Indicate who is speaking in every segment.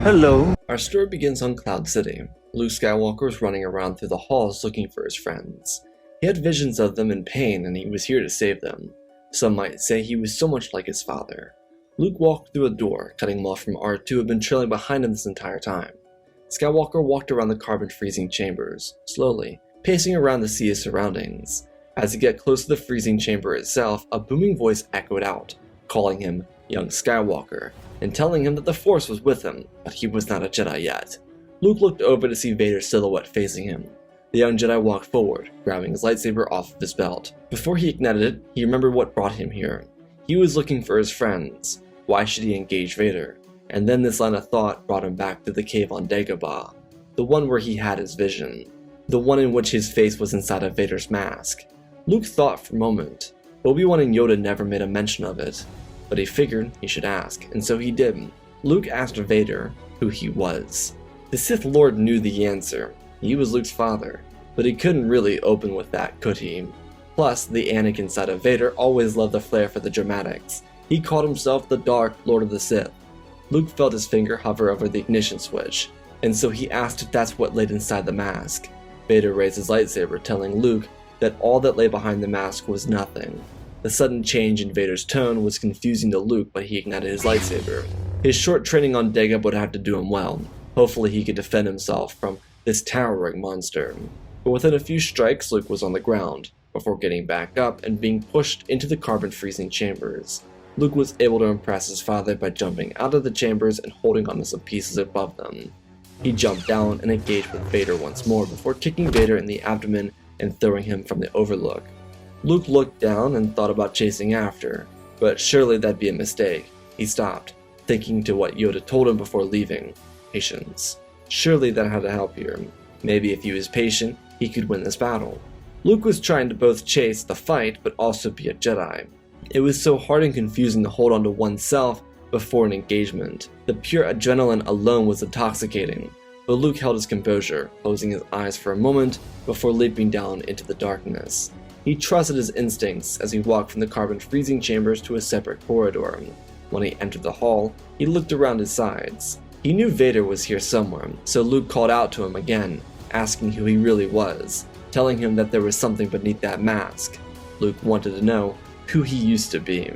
Speaker 1: Hello.
Speaker 2: Our story begins on Cloud City. Luke Skywalker was running around through the halls looking for his friends. He had visions of them in pain and he was here to save them. Some might say he was so much like his father. Luke walked through a door, cutting him off from R2 who had been trailing behind him this entire time. Skywalker walked around the carbon freezing chambers, slowly, pacing around to see his surroundings. As he got close to the freezing chamber itself, a booming voice echoed out, calling him young Skywalker, and telling him that the Force was with him, but he was not a Jedi yet. Luke looked over to see Vader's silhouette facing him. The young Jedi walked forward, grabbing his lightsaber off of his belt. Before he ignited it, he remembered what brought him here. He was looking for his friends. Why should he engage Vader? And then this line of thought brought him back to the cave on Dagobah, the one where he had his vision, the one in which his face was inside of Vader's mask. Luke thought for a moment. Obi-Wan and Yoda never made a mention of it, but he figured he should ask, and so he did. Luke asked Vader who he was. The Sith Lord knew the answer. He was Luke's father, but he couldn't really open with that, could he? Plus, the Anakin side of Vader always loved the flair for the dramatics. He called himself the Dark Lord of the Sith. Luke felt his finger hover over the ignition switch, and so he asked if that's what laid inside the mask. Vader raised his lightsaber, telling Luke that all that lay behind the mask was nothing. The sudden change in Vader's tone was confusing to Luke, but he ignited his lightsaber. His short training on Dagobah would have to do him well. Hopefully he could defend himself from this towering monster. But within a few strikes, Luke was on the ground, before getting back up and being pushed into the carbon freezing chambers. Luke was able to impress his father by jumping out of the chambers and holding onto some pieces above them. He jumped down and engaged with Vader once more before kicking Vader in the abdomen and throwing him from the overlook. Luke looked down and thought about chasing after, but surely that'd be a mistake. He stopped, thinking to what Yoda told him before leaving. Patience. Surely that had to help here. Maybe if he was patient, he could win this battle. Luke was trying to both chase the fight, but also be a Jedi. It was so hard and confusing to hold on to oneself before an engagement. The pure adrenaline alone was intoxicating, but Luke held his composure, closing his eyes for a moment before leaping down into the darkness. He trusted his instincts as he walked from the carbon freezing chambers to a separate corridor. When he entered the hall, he looked around his sides. He knew Vader was here somewhere, so Luke called out to him again, asking who he really was, telling him that there was something beneath that mask. Luke wanted to know who he used to be.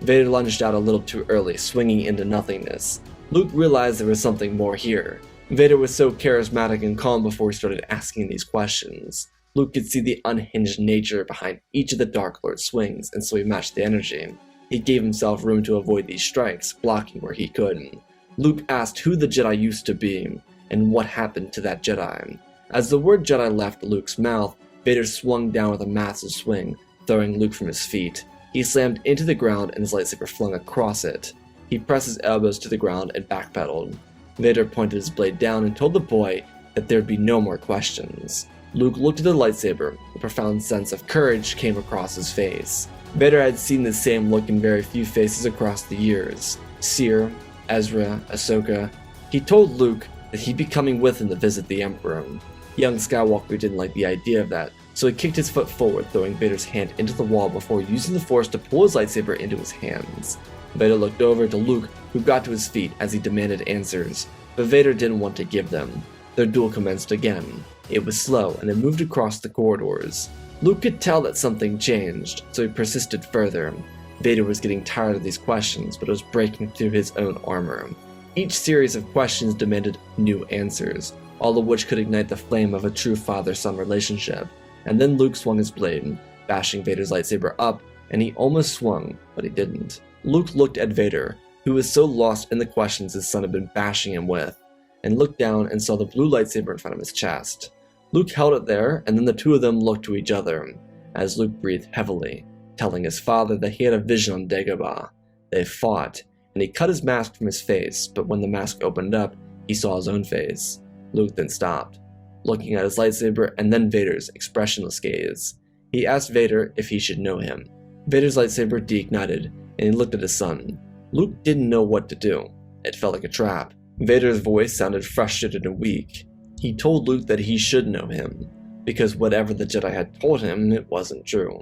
Speaker 2: Vader lunged out a little too early, swinging into nothingness. Luke realized there was something more here. Vader was so charismatic and calm before he started asking these questions. Luke could see the unhinged nature behind each of the Dark Lord's swings, and so he matched the energy. He gave himself room to avoid these strikes, blocking where he could. Luke asked who the Jedi used to be, and what happened to that Jedi. As the word Jedi left Luke's mouth, Vader swung down with a massive swing, throwing Luke from his feet. He slammed into the ground and his lightsaber flung across it. He pressed his elbows to the ground and backpedaled. Vader pointed his blade down and told the boy that there'd be no more questions. Luke looked at the lightsaber. A profound sense of courage came across his face. Vader had seen the same look in very few faces across the years. Seer, Ezra, Ahsoka. He told Luke that he'd be coming with him to visit the Emperor. Young Skywalker didn't like the idea of that, so he kicked his foot forward, throwing Vader's hand into the wall before using the Force to pull his lightsaber into his hands. Vader looked over to Luke, who got to his feet as he demanded answers, but Vader didn't want to give them. Their duel commenced again. It was slow, and it moved across the corridors. Luke could tell that something changed, so he persisted further. Vader was getting tired of these questions, but was breaking through his own armor. Each series of questions demanded new answers, all of which could ignite the flame of a true father-son relationship. And then Luke swung his blade, bashing Vader's lightsaber up, and he almost swung, but he didn't. Luke looked at Vader, who was so lost in the questions his son had been bashing him with, and looked down and saw the blue lightsaber in front of his chest. Luke held it there, and then the two of them looked to each other, as Luke breathed heavily, telling his father that he had a vision on Dagobah. They fought, and he cut his mask from his face, but when the mask opened up, he saw his own face. Luke then stopped, looking at his lightsaber and then Vader's expressionless gaze. He asked Vader if he should know him. Vader's lightsaber deignited, and he looked at his son. Luke didn't know what to do. It felt like a trap. Vader's voice sounded frustrated and weak. He told Luke that he should know him, because whatever the Jedi had told him, it wasn't true.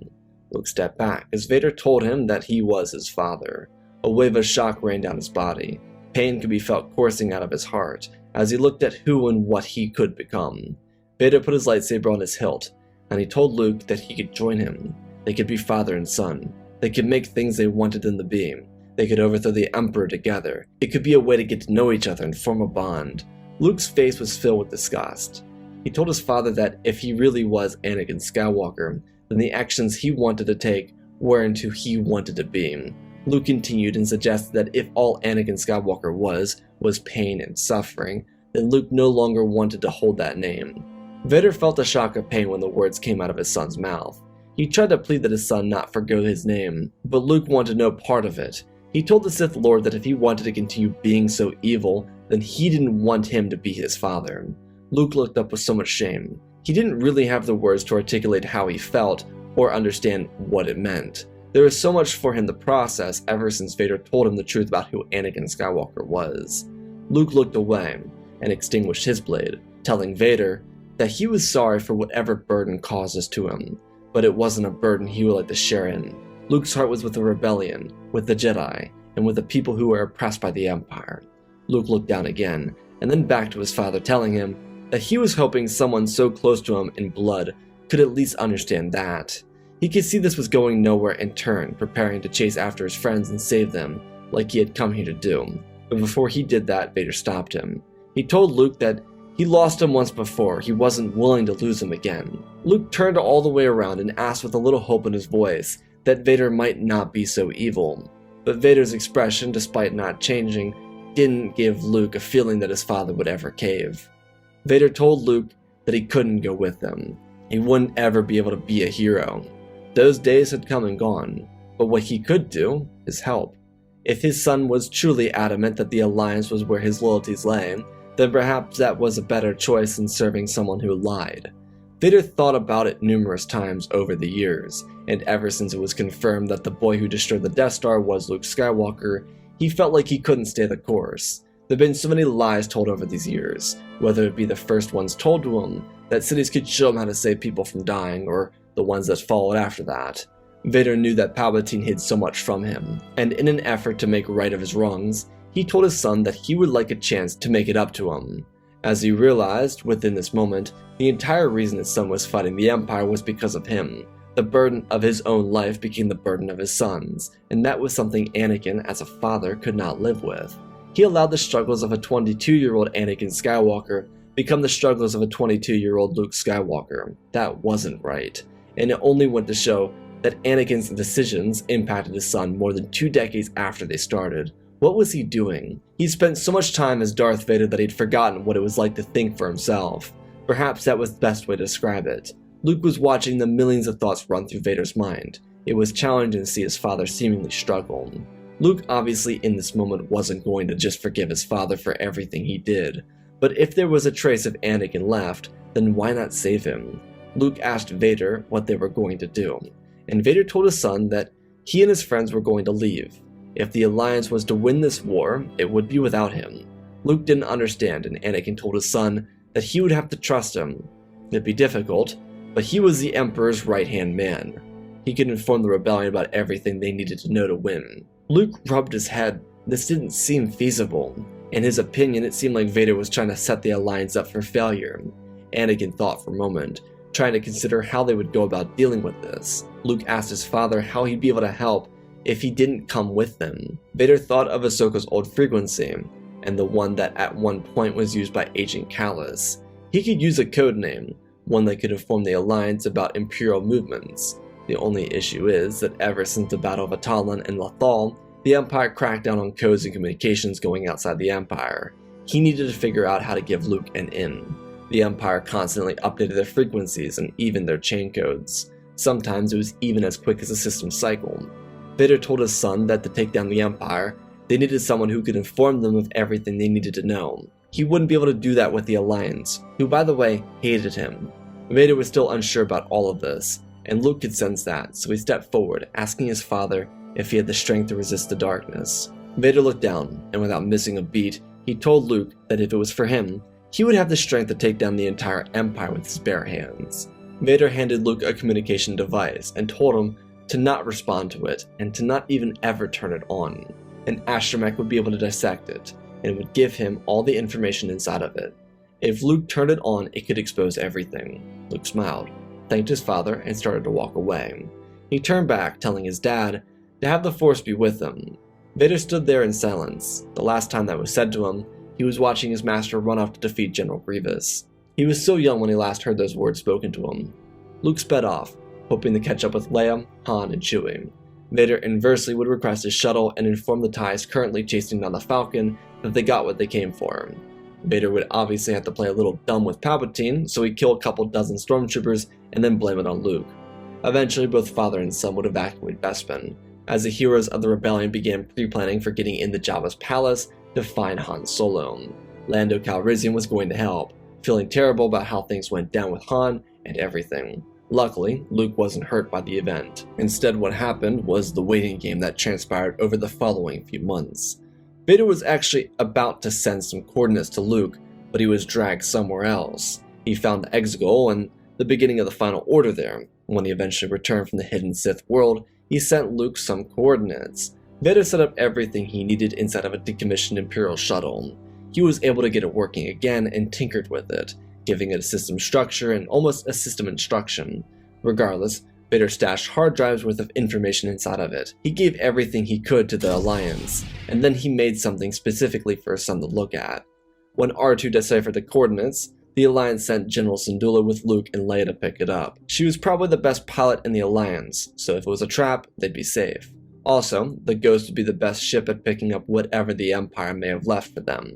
Speaker 2: Luke stepped back as Vader told him that he was his father. A wave of shock ran down his body. Pain could be felt coursing out of his heart as he looked at who and what he could become. Vader put his lightsaber on his hilt, and he told Luke that he could join him. They could be father and son. They could make things they wanted them to be. They could overthrow the Emperor together. It could be a way to get to know each other and form a bond. Luke's face was filled with disgust. He told his father that if he really was Anakin Skywalker, then the actions he wanted to take weren't who he wanted to be. Luke continued and suggested that if all Anakin Skywalker was pain and suffering, then Luke no longer wanted to hold that name. Vader felt a shock of pain when the words came out of his son's mouth. He tried to plead that his son not forgo his name, but Luke wanted no part of it. He told the Sith Lord that if he wanted to continue being so evil, then he didn't want him to be his father. Luke looked up with so much shame. He didn't really have the words to articulate how he felt or understand what it meant. There was so much for him to process ever since Vader told him the truth about who Anakin Skywalker was. Luke looked away and extinguished his blade, telling Vader that he was sorry for whatever burden causes to him, but it wasn't a burden he would like to share in. Luke's heart was with the rebellion, with the Jedi, and with the people who were oppressed by the Empire. Luke looked down again, and then back to his father, telling him that he was hoping someone so close to him in blood could at least understand that. He could see this was going nowhere and turned, preparing to chase after his friends and save them, like he had come here to do. But before he did that, Vader stopped him. He told Luke that he lost him once before, he wasn't willing to lose him again. Luke turned all the way around and asked with a little hope in his voice that Vader might not be so evil. But Vader's expression, despite not changing, didn't give Luke a feeling that his father would ever cave. Vader told Luke that he couldn't go with them. He wouldn't ever be able to be a hero. Those days had come and gone, but what he could do is help. If his son was truly adamant that the Alliance was where his loyalties lay, then perhaps that was a better choice than serving someone who lied. Vader thought about it numerous times over the years, and ever since it was confirmed that the boy who destroyed the Death Star was Luke Skywalker, he felt like he couldn't stay the course. There have been so many lies told over these years, whether it be the first ones told to him, that cities could show him how to save people from dying, or the ones that followed after that. Vader knew that Palpatine hid so much from him, and in an effort to make right of his wrongs, he told his son that he would like a chance to make it up to him. As he realized, within this moment, the entire reason his son was fighting the Empire was because of him. The burden of his own life became the burden of his son's, and that was something Anakin, as a father, could not live with. He allowed the struggles of a 22-year-old Anakin Skywalker become the struggles of a 22-year-old Luke Skywalker. That wasn't right, and it only went to show that Anakin's decisions impacted his son more than 2 decades after they started. What was he doing? He'd spent so much time as Darth Vader that he'd forgotten what it was like to think for himself. Perhaps that was the best way to describe it. Luke was watching the millions of thoughts run through Vader's mind. It was challenging to see his father seemingly struggle. Luke obviously in this moment wasn't going to just forgive his father for everything he did, but if there was a trace of Anakin left, then why not save him? Luke asked Vader what they were going to do, and Vader told his son that he and his friends were going to leave. If the Alliance was to win this war, it would be without him. Luke didn't understand, and Anakin told his son that he would have to trust him. It'd be difficult, but he was the Emperor's right-hand man. He could inform the rebellion about everything they needed to know to win. Luke rubbed his head. This didn't seem feasible. In his opinion, it seemed like Vader was trying to set the Alliance up for failure. Anakin thought for a moment, trying to consider how they would go about dealing with this. Luke asked his father how he'd be able to help if he didn't come with them. Vader thought of Ahsoka's old frequency, and the one that at one point was used by Agent Kallus. He could use a code name, one that could inform the Alliance about Imperial movements. The only issue is that ever since the Battle of Atalon and Lothal, the Empire cracked down on codes and communications going outside the Empire. He needed to figure out how to give Luke an in. The Empire constantly updated their frequencies and even their chain codes. Sometimes it was even as quick as a system cycle. Vader told his son that to take down the Empire, they needed someone who could inform them of everything they needed to know. He wouldn't be able to do that with the Alliance, who by the way, hated him. Vader was still unsure about all of this, and Luke could sense that, so he stepped forward, asking his father if he had the strength to resist the darkness. Vader looked down, and without missing a beat, he told Luke that if it was for him, he would have the strength to take down the entire Empire with his bare hands. Vader handed Luke a communication device and told him to not respond to it, and to not even ever turn it on. an astromech would be able to dissect it, and it would give him all the information inside of it. If Luke turned it on, it could expose everything. Luke smiled, thanked his father, and started to walk away. He turned back, telling his dad to have the Force be with him. Vader stood there in silence. The last time that was said to him, he was watching his master run off to defeat General Grievous. He was so young when he last heard those words spoken to him. Luke sped off, hoping to catch up with Leia, Han, and Chewie. Vader inversely would request his shuttle and inform the TIEs currently chasing down the Falcon that they got what they came for. Vader would obviously have to play a little dumb with Palpatine, so he'd kill a couple dozen stormtroopers and then blame it on Luke. Eventually, both father and son would evacuate Bespin, as the heroes of the rebellion began pre-planning for getting into Jabba's palace to find Han Solo. Lando Calrissian was going to help, feeling terrible about how things went down with Han and everything. Luckily, Luke wasn't hurt by the event. Instead, what happened was the waiting game that transpired over the following few months. Vader was actually about to send some coordinates to Luke, but he was dragged somewhere else. He found the Exegol and the beginning of the Final Order there. When he eventually returned from the hidden Sith world, he sent Luke some coordinates. Vader set up everything he needed inside of a decommissioned Imperial shuttle. He was able to get it working again and tinkered with it, giving it a system structure and almost a system instruction. Regardless, Vader stashed hard drives worth of information inside of it. He gave everything he could to the Alliance, and then he made something specifically for his son to look at. When R2 deciphered the coordinates, the Alliance sent General Syndulla with Luke and Leia to pick it up. She was probably the best pilot in the Alliance, so if it was a trap, they'd be safe. Also, the Ghost would be the best ship at picking up whatever the Empire may have left for them.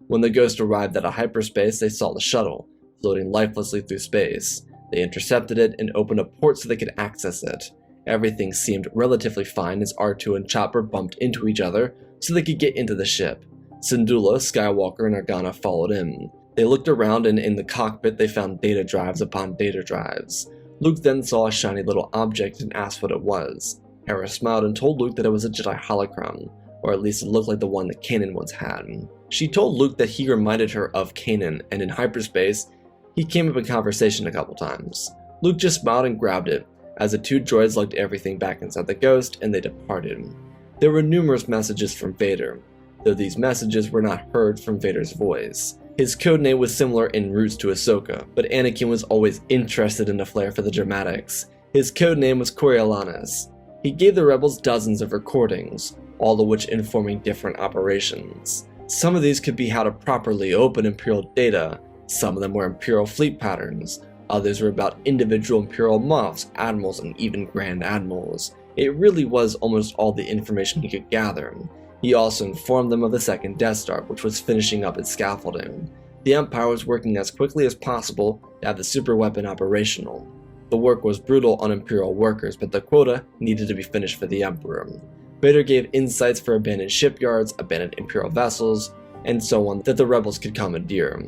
Speaker 2: When the Ghost arrived at a hyperspace, they saw the shuttle, floating lifelessly through space. They intercepted it and opened a port so they could access it. Everything seemed relatively fine as R2 and Chopper bumped into each other so they could get into the ship. Syndulla, Skywalker, and Organa followed in. They looked around and in the cockpit they found data drives upon data drives. Luke then saw a shiny little object and asked what it was. Hera smiled and told Luke that it was a Jedi holocron, or at least it looked like the one that Kanan once had. She told Luke that he reminded her of Kanan, and in hyperspace, he came up in conversation a couple times. Luke just smiled and grabbed it, as the two droids lugged everything back inside the Ghost and they departed. There were numerous messages from Vader, though these messages were not heard from Vader's voice. His codename was similar in roots to Ahsoka, but Anakin was always interested in a flair for the dramatics. His codename was Coriolanus. He gave the rebels dozens of recordings, all of which informing different operations. Some of these could be how to properly open Imperial data, some of them were Imperial fleet patterns, others were about individual Imperial Moffs, Admirals, and even Grand Admirals. It really was almost all the information he could gather. He also informed them of the second Death Star, which was finishing up its scaffolding. The Empire was working as quickly as possible to have the super weapon operational. The work was brutal on Imperial workers, but the quota needed to be finished for the Emperor. Vader gave insights for abandoned shipyards, abandoned Imperial vessels, and so on that the rebels could commandeer.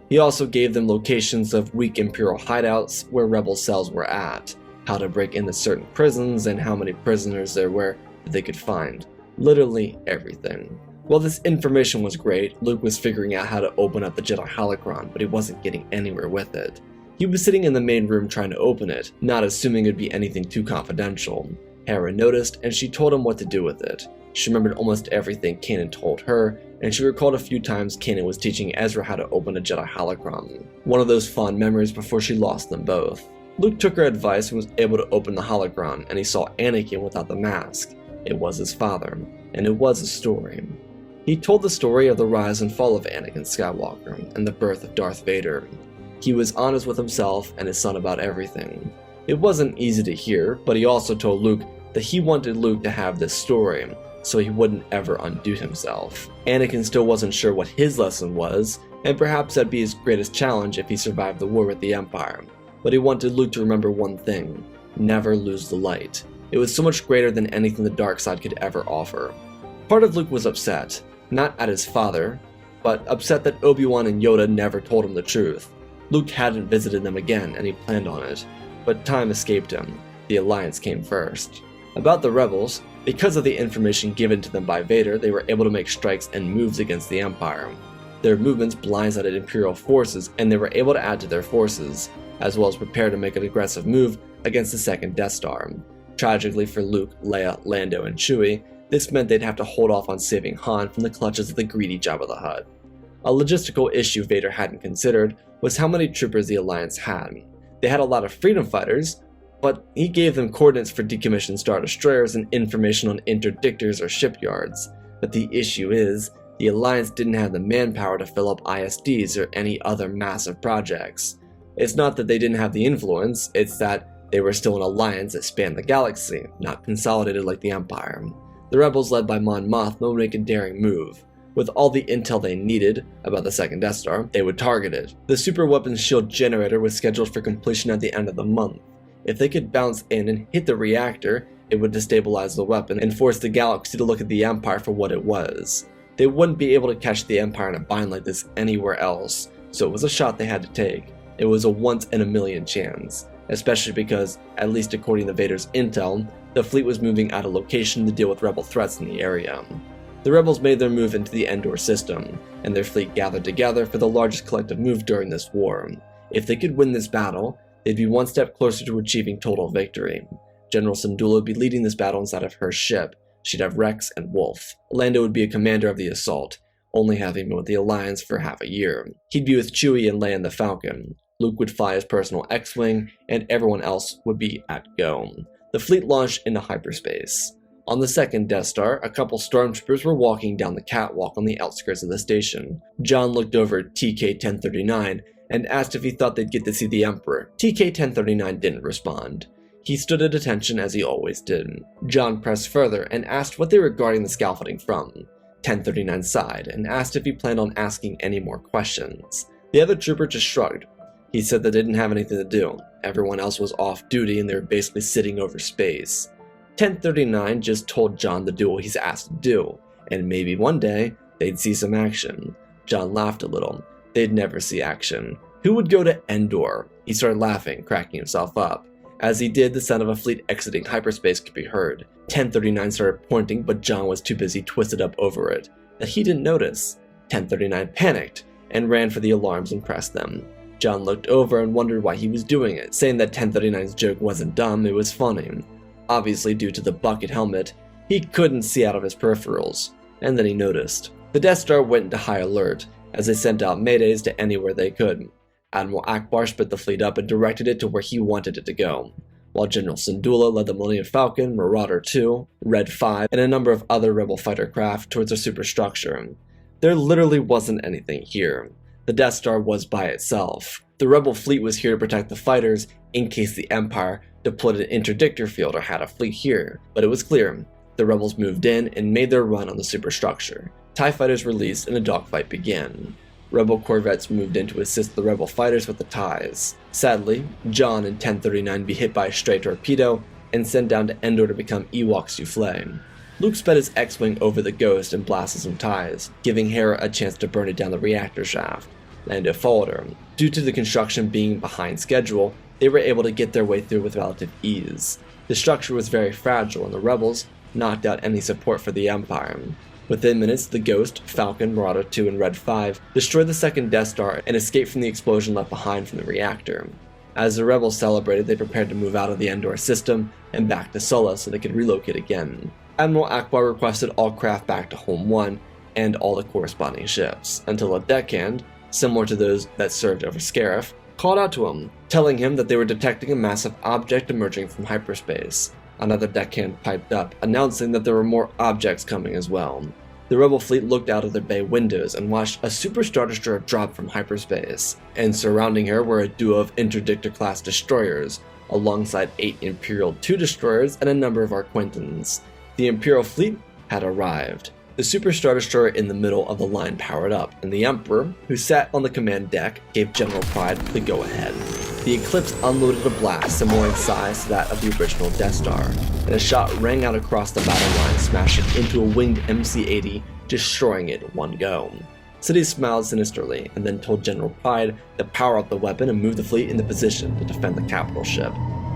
Speaker 2: He also gave them locations of weak Imperial hideouts where rebel cells were at, how to break into certain prisons, and how many prisoners there were that they could find. Literally everything. While this information was great, Luke was figuring out how to open up the Jedi holocron, but he wasn't getting anywhere with it. He was sitting in the main room trying to open it, not assuming it would be anything too confidential. Hera noticed, and she told him what to do with it. She remembered almost everything Kanan told her, and she recalled a few times Kanan was teaching Ezra how to open a Jedi holocron. One of those fond memories before she lost them both. Luke took her advice and was able to open the holocron, and he saw Anakin without the mask. It was his father, and it was a story. He told the story of the rise and fall of Anakin Skywalker and the birth of Darth Vader. He was honest with himself and his son about everything. It wasn't easy to hear, but he also told Luke that he wanted Luke to have this story, so he wouldn't ever undo himself. Anakin still wasn't sure what his lesson was, and perhaps that'd be his greatest challenge if he survived the war with the Empire. But he wanted Luke to remember one thing: never lose the light. It was so much greater than anything the dark side could ever offer. Part of Luke was upset, not at his father, but upset that Obi-Wan and Yoda never told him the truth. Luke hadn't visited them again, and he planned on it, but time escaped him. The Alliance came first. About the rebels, because of the information given to them by Vader, they were able to make strikes and moves against the Empire. Their movements blindsided Imperial forces, and they were able to add to their forces, as well as prepare to make an aggressive move against the second Death Star. Tragically for Luke, Leia, Lando, and Chewie, This meant they'd have to hold off on saving Han from the clutches of the greedy Jabba the Hutt. A logistical issue Vader hadn't considered was how many troopers the Alliance had. They had a lot of freedom fighters, but he gave them coordinates for decommissioned Star Destroyers and information on interdictors or shipyards. But the issue is, the Alliance didn't have the manpower to fill up ISDs or any other massive projects. It's not that they didn't have the influence, it's that they were still an alliance that spanned the galaxy, not consolidated like the Empire. The rebels led by Mon Mothma would make a daring move. With all the intel they needed about the second Death Star, they would target it. The super weapons shield generator was scheduled for completion at the end of the month. If they could bounce in and hit the reactor, it would destabilize the weapon and force the galaxy to look at the Empire for what it was. They wouldn't be able to catch the Empire in a bind like this anywhere else, so it was a shot they had to take. It was a once-in-a-million chance, especially because, at least according to Vader's intel, the fleet was moving out of location to deal with rebel threats in the area. The rebels made their move into the Endor system, and their fleet gathered together for the largest collective move during this war. If they could win this battle, they'd be one step closer to achieving total victory. General Syndulla would be leading this battle inside of her ship. She'd have Rex and Wolf. Lando would be a commander of the assault, only having been with the Alliance for half a year. He'd be with Chewie and Leia in the Falcon. Luke would fly his personal X-Wing, and everyone else would be at go. The fleet launched into hyperspace. On the second Death Star, a couple stormtroopers were walking down the catwalk on the outskirts of the station. John looked over at TK-1039 and asked if he thought they'd get to see the Emperor. TK-1039 didn't respond. He stood at attention as he always did. John pressed further and asked what they were guarding the scaffolding from. 1039 sighed and asked if he planned on asking any more questions. The other trooper just shrugged. He said they didn't have anything to do. Everyone else was off duty and they were basically sitting over space. 1039 just told John to do what he's asked to do, and maybe one day they'd see some action. John laughed a little. They'd never see action. Who would go to Endor? He started laughing, cracking himself up. As he did, the sound of a fleet exiting hyperspace could be heard. 1039 started pointing, but John was too busy twisted up over it that he didn't notice. 1039 panicked and ran for the alarms and pressed them. John looked over and wondered why he was doing it, saying that 1039's joke wasn't dumb, it was funny. Obviously, due to the bucket helmet, he couldn't see out of his peripherals, and then he noticed. The Death Star went into high alert, as they sent out maydays to anywhere they could. Admiral Akbar split the fleet up and directed it to where he wanted it to go, while General Syndulla led the Millennium Falcon, Marauder 2, Red 5, and a number of other rebel fighter craft towards a superstructure. There literally wasn't anything here. The Death Star was by itself. The rebel fleet was here to protect the fighters in case the Empire deployed an interdictor field or had a fleet here, but it was clear. The rebels moved in and made their run on the superstructure. TIE fighters released and a dogfight began. Rebel corvettes moved in to assist the rebel fighters with the TIEs. Sadly, John and 1039 be hit by a stray torpedo and sent down to Endor to become Ewok souffle. Luke sped his X-Wing over the Ghost and blasted some TIEs, giving Hera a chance to burn it down the reactor shaft. Lando followed her. Due to the construction being behind schedule, they were able to get their way through with relative ease. The structure was very fragile and the rebels knocked out any support for the Empire. Within minutes, the Ghost, Falcon, Marauder 2, and Red 5 destroyed the second Death Star and escaped from the explosion left behind from the reactor. As the rebels celebrated, they prepared to move out of the Endor system and back to Sulla so they could relocate again. Admiral Akbar requested all craft back to Home 1 and all the corresponding ships, until a deckhand, similar to those that served over Scarif, called out to him, telling him that they were detecting a massive object emerging from hyperspace. Another deckhand piped up, announcing that there were more objects coming as well. The rebel fleet looked out of their bay windows and watched a super star destroyer drop from hyperspace, and surrounding her were a duo of interdictor-class destroyers, alongside 8 Imperial II destroyers and a number of Arquintons. The Imperial fleet had arrived. The Super Star Destroyer in the middle of the line powered up, and the Emperor, who sat on the command deck, gave General Pryde the go-ahead. The Eclipse unloaded a blast similar in size to that of the original Death Star, and a shot rang out across the battle line, smashing into a winged MC-80, destroying it in one go. Sidious smiled sinisterly, and then told General Pryde to power up the weapon and move the fleet into position to defend the capital ship.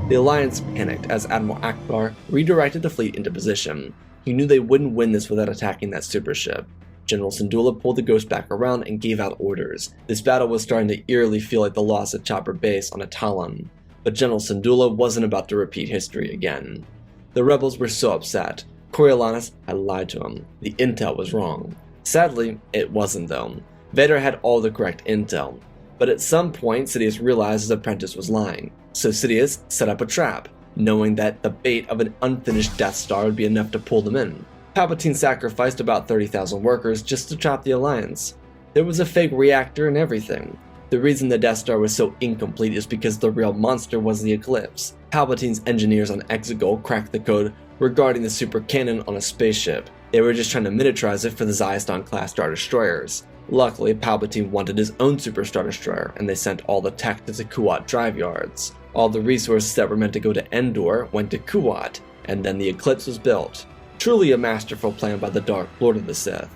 Speaker 2: The Alliance panicked as Admiral Akbar redirected the fleet into position. He knew they wouldn't win this without attacking that super ship. General Syndulla pulled the Ghost back around and gave out orders. This battle was starting to eerily feel like the loss of Chopper Base on a Talon, but General Syndulla wasn't about to repeat history again. The rebels were so upset. Coriolanus had lied to him. The intel was wrong. Sadly, it wasn't though. Vader had all the correct intel. But at some point, Sidious realized his apprentice was lying. So Sidious set up a trap, knowing that the bait of an unfinished Death Star would be enough to pull them in. Palpatine sacrificed about 30,000 workers just to trap the Alliance. There was a fake reactor and everything. The reason the Death Star was so incomplete is because the real monster was the Eclipse. Palpatine's engineers on Exegol cracked the code regarding the super cannon on a spaceship. They were just trying to miniaturize it for the Zionist-class Star Destroyers. Luckily, Palpatine wanted his own Super Star Destroyer, and they sent all the tech to the Kuat drive yards. All the resources that were meant to go to Endor went to Kuat, and then the Eclipse was built. Truly a masterful plan by the Dark Lord of the Sith.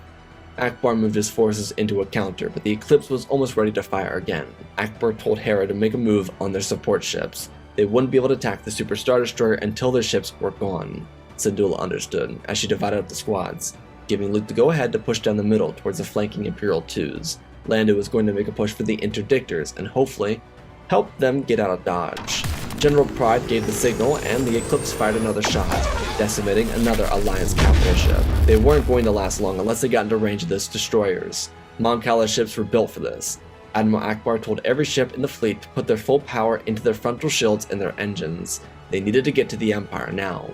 Speaker 2: Akbar moved his forces into a counter, but the Eclipse was almost ready to fire again. Akbar told Hera to make a move on their support ships. They wouldn't be able to attack the Super Star Destroyer until their ships were gone. Syndulla understood, as she divided up the squads, giving Luke the go-ahead to push down the middle towards the flanking Imperial 2s. Lando was going to make a push for the Interdictors, and hopefully help them get out of dodge. General Pride gave the signal, and the Eclipse fired another shot, decimating another Alliance capital ship. They weren't going to last long unless they got into range of those destroyers. Mon Cala ships were built for this. Admiral Akbar told every ship in the fleet to put their full power into their frontal shields and their engines. They needed to get to the Empire now.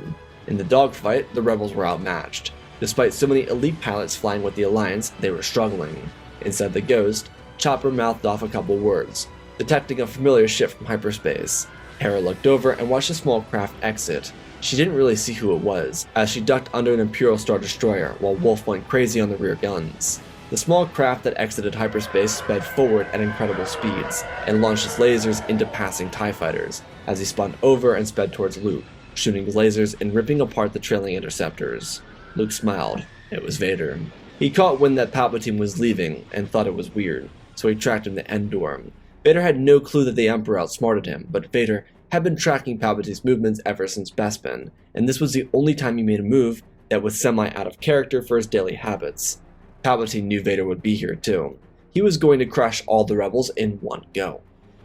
Speaker 2: In the dogfight, the rebels were outmatched. Despite so many elite pilots flying with the Alliance, they were struggling. Inside the Ghost, Chopper mouthed off a couple words, detecting a familiar ship from hyperspace. Hera looked over and watched a small craft exit. She didn't really see who it was, as she ducked under an Imperial Star Destroyer while Wolf went crazy on the rear guns. The small craft that exited hyperspace sped forward at incredible speeds, and launched its lasers into passing TIE fighters, as he spun over and sped towards Luke, shooting his lasers and ripping apart the trailing interceptors. Luke smiled. It was Vader. He caught wind that Palpatine was leaving, and thought it was weird, so he tracked him to Endor. Vader had no clue that the Emperor outsmarted him, but Vader had been tracking Palpatine's movements ever since Bespin, and this was the only time he made a move that was semi-out of character for his daily habits. Palpatine knew Vader would be here too. He was going to crush all the rebels in one go.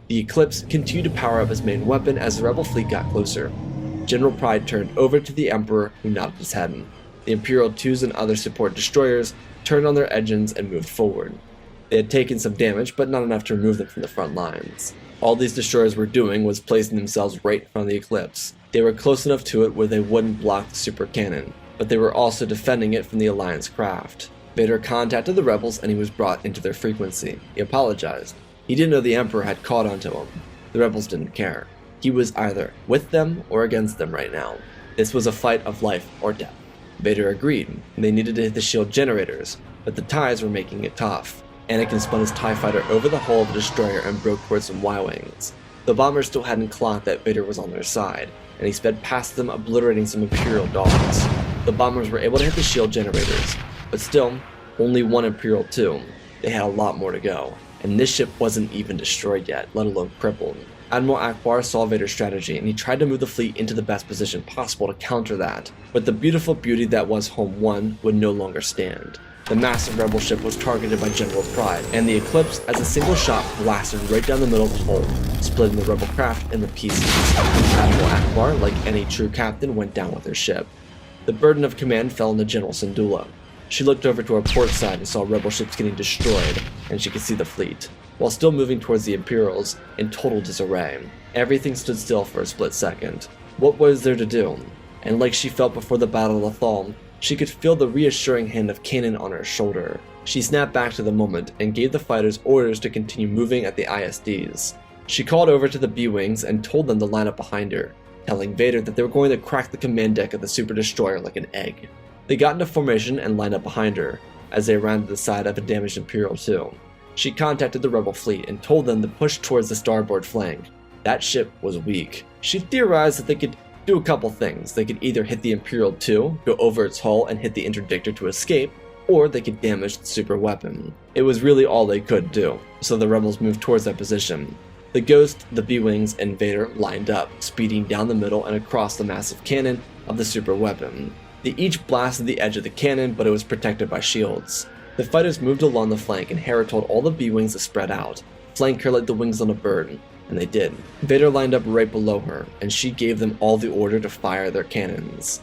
Speaker 2: The Eclipse continued to power up his main weapon as the rebel fleet got closer. General Pride turned over to the Emperor, who nodded his head. The Imperial 2s and other support destroyers turned on their engines and moved forward. They had taken some damage, but not enough to remove them from the front lines. All these destroyers were doing was placing themselves right in front of the Eclipse. They were close enough to it where they wouldn't block the super cannon, but they were also defending it from the Alliance craft. Vader contacted the rebels and he was brought into their frequency. He apologized. He didn't know the Emperor had caught onto him. The rebels didn't care. He was either with them or against them right now. This was a fight of life or death. Vader agreed. They needed to hit the shield generators, but the TIEs were making it tough. Anakin spun his TIE fighter over the hull of the destroyer and broke towards some Y-wings. The bombers still hadn't clocked that Vader was on their side, and he sped past them, obliterating some Imperial dogs. The bombers were able to hit the shield generators, but still, only one Imperial 2. They had a lot more to go, and this ship wasn't even destroyed yet, let alone crippled. Admiral Akbar saw Vader's strategy, and he tried to move the fleet into the best position possible to counter that, but the beautiful beauty that was Home 1 would no longer stand. The massive rebel ship was targeted by General Pride, and the Eclipse, as a single shot, blasted right down the middle of the hull, splitting the rebel craft into pieces. Admiral Akbar, like any true captain, went down with her ship. The burden of command fell on the General Syndulla. She looked over to her port side and saw rebel ships getting destroyed, and she could see the fleet, while still moving towards the Imperials, in total disarray. Everything stood still for a split second. What was there to do? And like she felt before the Battle of Lothal, she could feel the reassuring hand of Kanan on her shoulder. She snapped back to the moment and gave the fighters orders to continue moving at the ISDs. She called over to the B-Wings and told them to line up behind her, telling Vader that they were going to crack the command deck of the Super Destroyer like an egg. They got into formation and lined up behind her, as they ran to the side of a damaged Imperial 2. She contacted the rebel fleet and told them to push towards the starboard flank. That ship was weak. She theorized that they could do a couple things. They could either hit the Imperial 2, go over its hull and hit the Interdictor to escape, or they could damage the super weapon. It was really all they could do, so the rebels moved towards that position. The Ghost, the B-Wings, and Vader lined up, speeding down the middle and across the massive cannon of the super weapon. They each blasted the edge of the cannon, but it was protected by shields. The fighters moved along the flank, and Hera told all the B-Wings to spread out, flank her like the wings on a bird, and they did. Vader lined up right below her, and she gave them all the order to fire their cannons.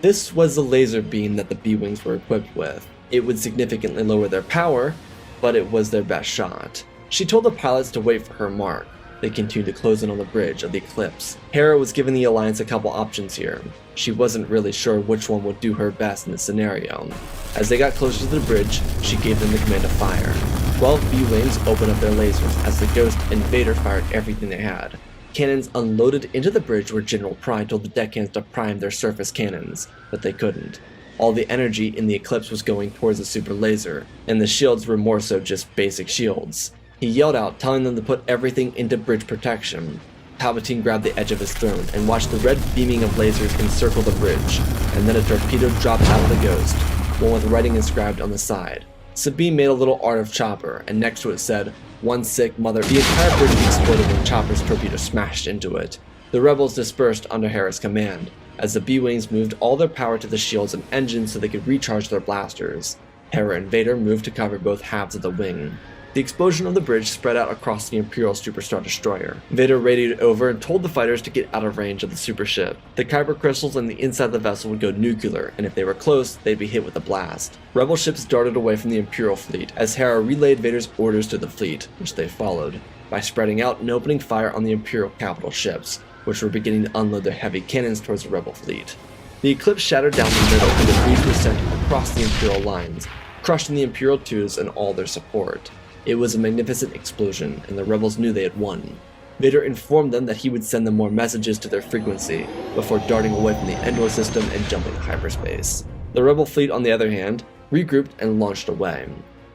Speaker 2: This was the laser beam that the B-Wings were equipped with. It would significantly lower their power, but it was their best shot. She told the pilots to wait for her mark. They continued to close in on the bridge of the Eclipse. Hera was giving the Alliance a couple options here. She wasn't really sure which one would do her best in this scenario. As they got closer to the bridge, she gave them the command to fire. 12 B-Wings opened up their lasers as the Ghost and Vader fired everything they had. Cannons unloaded into the bridge where General Pry told the deckhands to prime their surface cannons, but they couldn't. All the energy in the Eclipse was going towards the super laser, and the shields were more so just basic shields. He yelled out, telling them to put everything into bridge protection. Palpatine grabbed the edge of his throne and watched the red beaming of lasers encircle the bridge, and then a torpedo dropped out of the Ghost, one with writing inscribed on the side. Sabine made a little art of Chopper, and next to it said, "One sick mother." The entire bridge exploded when Chopper's torpedo smashed into it. The rebels dispersed under Hera's command, as the B-Wings moved all their power to the shields and engines so they could recharge their blasters. Hera and Vader moved to cover both halves of the wing. The explosion of the bridge spread out across the Imperial Superstar Destroyer. Vader radioed over and told the fighters to get out of range of the super ship. The kyber crystals on the inside of the vessel would go nuclear, and if they were close, they'd be hit with a blast. Rebel ships darted away from the Imperial fleet as Hera relayed Vader's orders to the fleet, which they followed, by spreading out and opening fire on the Imperial capital ships, which were beginning to unload their heavy cannons towards the Rebel fleet. The Eclipse shattered down the middle and debris was sent across the Imperial lines, crushing the Imperial twos and all their support. It was a magnificent explosion, and the rebels knew they had won. Vader informed them that he would send them more messages to their frequency, before darting away from the Endor system and jumping to hyperspace. The rebel fleet, on the other hand, regrouped and launched away.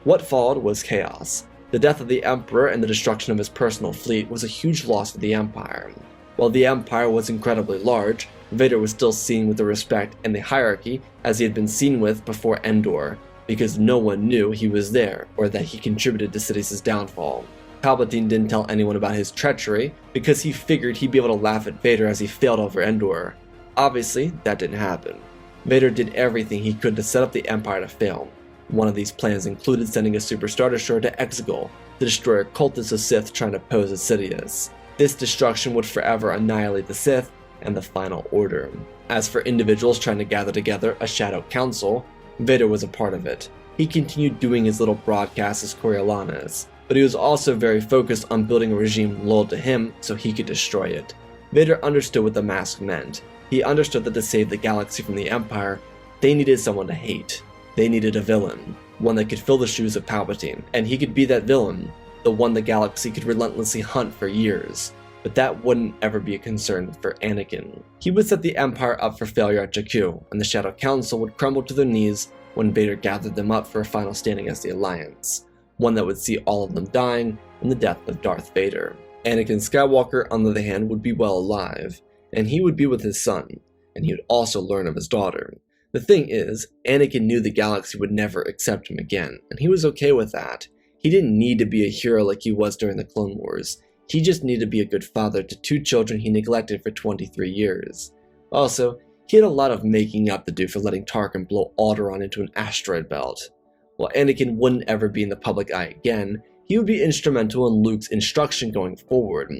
Speaker 2: What followed was chaos. The death of the Emperor and the destruction of his personal fleet was a huge loss for the Empire. While the Empire was incredibly large, Vader was still seen with the respect and the hierarchy as he had been seen with before Endor, because no one knew he was there or that he contributed to Siddious' downfall. Palpatine didn't tell anyone about his treachery because he figured he'd be able to laugh at Vader as he failed over Endor. Obviously, that didn't happen. Vader did everything he could to set up the Empire to fail. One of these plans included sending a Super Star Destroyer to Exegol to destroy a cultist of Sith trying to pose as Sidious. This destruction would forever annihilate the Sith and the Final Order. As for individuals trying to gather together a Shadow Council, Vader was a part of it. He continued doing his little broadcasts as Coriolanus, but he was also very focused on building a regime loyal to him so he could destroy it. Vader understood what the mask meant. He understood that to save the galaxy from the Empire, they needed someone to hate. They needed a villain, one that could fill the shoes of Palpatine, and he could be that villain, the one the galaxy could relentlessly hunt for years. But that wouldn't ever be a concern for Anakin. He would set the Empire up for failure at Jakku, and the Shadow Council would crumble to their knees when Vader gathered them up for a final standing as the Alliance, one that would see all of them dying in the death of Darth Vader. Anakin Skywalker, on the other hand, would be well alive, and he would be with his son, and he would also learn of his daughter. The thing is, Anakin knew the galaxy would never accept him again, and he was okay with that. He didn't need to be a hero like he was during the Clone Wars. He just needed to be a good father to 2 children he neglected for 23 years. Also, he had a lot of making up to do for letting Tarkin blow Alderaan into an asteroid belt. While Anakin wouldn't ever be in the public eye again, he would be instrumental in Luke's instruction going forward.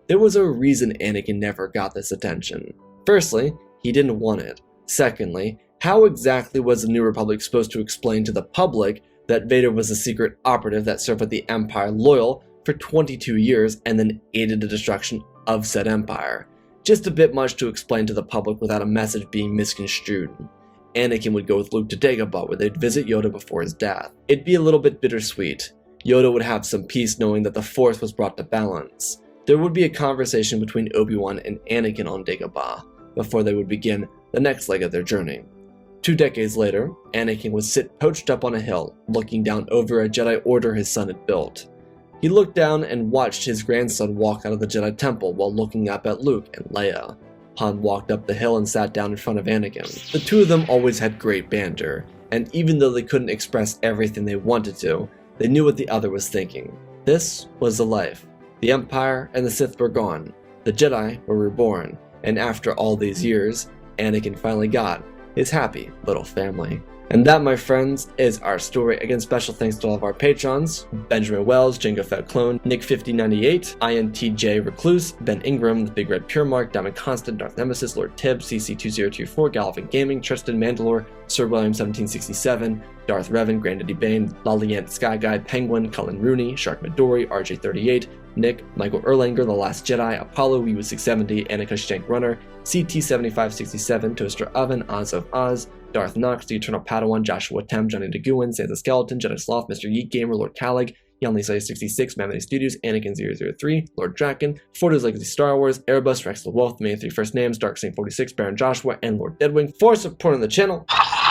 Speaker 2: There was a reason Anakin never got this attention. Firstly, he didn't want it. Secondly, how exactly was the New Republic supposed to explain to the public that Vader was a secret operative that served with the Empire loyal for 22 years and then aided the destruction of said empire? Just a bit much to explain to the public without a message being misconstrued. Anakin would go with Luke to Dagobah where they'd visit Yoda before his death. It'd be a little bit bittersweet. Yoda would have some peace knowing that the Force was brought to balance. There would be a conversation between Obi-Wan and Anakin on Dagobah before they would begin the next leg of their journey. 2 decades later, Anakin would sit perched up on a hill, looking down over a Jedi Order his son had built. He looked down and watched his grandson walk out of the Jedi Temple while looking up at Luke and Leia. Han walked up the hill and sat down in front of Anakin. The two of them always had great banter, and even though they couldn't express everything they wanted to, they knew what the other was thinking. This was the life. The Empire and the Sith were gone. The Jedi were reborn, and after all these years, Anakin finally got his happy little family. And that, my friends, is our story. Again, special thanks to all of our patrons: Benjamin Wells, Jango Fett Clone, Nick5098, INTJ Recluse, Ben Ingram, The Big Red Pure Mark, Diamond Constant, Darth Nemesis, Lord Tibbs, CC2024, Gallivant Gaming, Tristan Mandalore, Sir William 1767, Darth Revan, Granddaddy Bane, Laliant Sky Guy, Penguin, Cullen Rooney, Shark Midori, RJ38, Nick, Michael Erlanger, The Last Jedi, Apollo, Weewu670, Annika Stank Runner, CT7567, Toaster Oven, Oz of Oz, Darth Knox, The Eternal Padawan, Joshua Tem, Johnny DeGuin, Santa Skeleton, Jedi Sloth, Mr. Yeet Gamer, Lord Calig, Yanley66, Mammoth Studios, Anakin003, Lord Draken, Fordo's Legacy Star Wars, Airbus, Rex the Wolf, Main 3 First Names, Darksaint46, Baron Joshua, and Lord Deadwing for supporting the channel.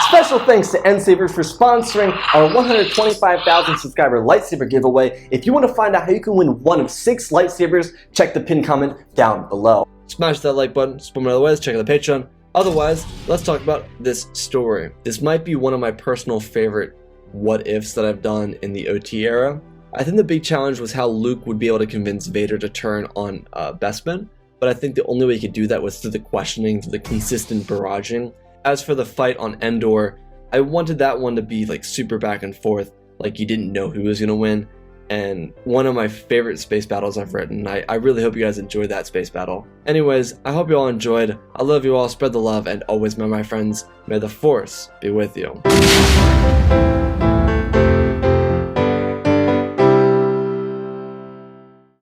Speaker 2: Special thanks to N-Sabers for sponsoring our 125,000 subscriber lightsaber giveaway. If you want to find out how you can win one of 6 lightsabers, check the pinned comment down below. Smash that like button, support me otherwise, check out the Patreon. Otherwise, let's talk about this story. This might be one of my personal favorite what-ifs that I've done in the OT era. I think the big challenge was how Luke would be able to convince Vader to turn on Bespin, but I think the only way he could do that was through the questioning, through the consistent barraging. As for the fight on Endor, I wanted that one to be like super back and forth, like you didn't know who was going to win, and one of my favorite space battles I've written. I really hope you guys enjoyed that space battle. Anyways, I hope you all enjoyed. I love you all, spread the love, and always, my friends, may the Force be with you.